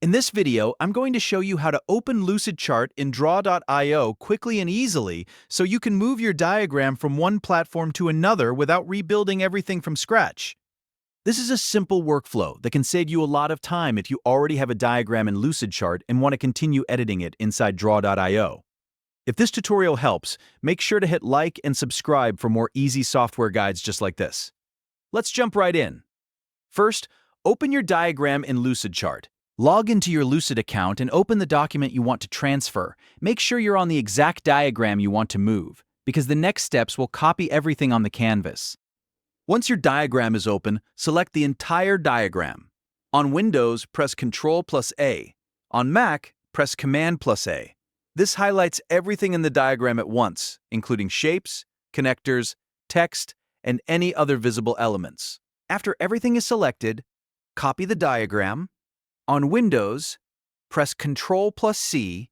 In this video, I'm going to show you how to open Lucidchart in Draw.io quickly and easily so you can move your diagram from one platform to another without rebuilding everything from scratch. This is a simple workflow that can save you a lot of time if you already have a diagram in Lucidchart and want to continue editing it inside Draw.io. If this tutorial helps, make sure to hit like and subscribe for more easy software guides just like this. Let's jump right in. First, open your diagram in Lucidchart. Log into your Lucid account and open the document you want to transfer. Make sure you're on the exact diagram you want to move, because the next steps will copy everything on the canvas. Once your diagram is open, select the entire diagram. On Windows, press Ctrl+A. On Mac, press Command+A. This highlights everything in the diagram at once, including shapes, connectors, text, and any other visible elements. After everything is selected, copy the diagram. On Windows, press Ctrl+C.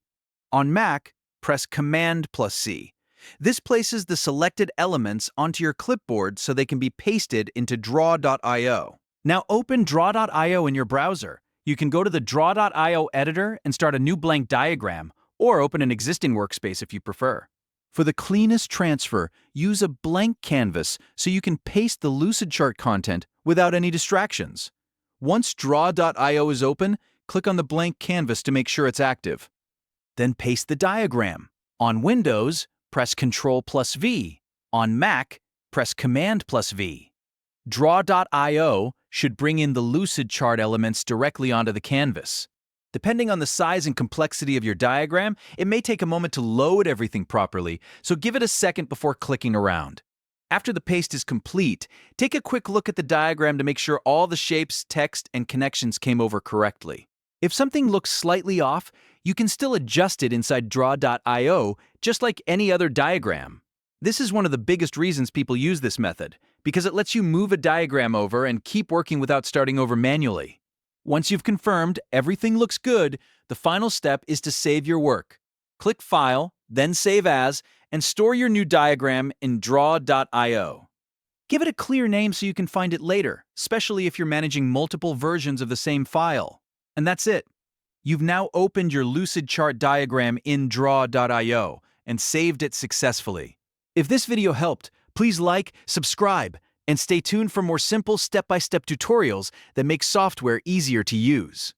On Mac, press Command+C. This places the selected elements onto your clipboard so they can be pasted into Draw.io. Now open Draw.io in your browser. You can go to the Draw.io editor and start a new blank diagram, or open an existing workspace if you prefer. For the cleanest transfer, use a blank canvas so you can paste the Lucidchart content without any distractions. Once Draw.io is open, click on the blank canvas to make sure it's active. Then paste the diagram. On Windows, press Ctrl+V. On Mac, press Command+V. Draw.io should bring in the Lucidchart elements directly onto the canvas. Depending on the size and complexity of your diagram, it may take a moment to load everything properly, so give it a second before clicking around. After the paste is complete, take a quick look at the diagram to make sure all the shapes, text, and connections came over correctly. If something looks slightly off, you can still adjust it inside Draw.io, just like any other diagram. This is one of the biggest reasons people use this method, because it lets you move a diagram over and keep working without starting over manually. Once you've confirmed everything looks good, the final step is to save your work. Click File, then Save As, and store your new diagram in Draw.io. Give it a clear name so you can find it later, especially if you're managing multiple versions of the same file. And that's it. You've now opened your Lucidchart diagram in Draw.io and saved it successfully. If this video helped, please like, subscribe, and stay tuned for more simple step-by-step tutorials that make software easier to use.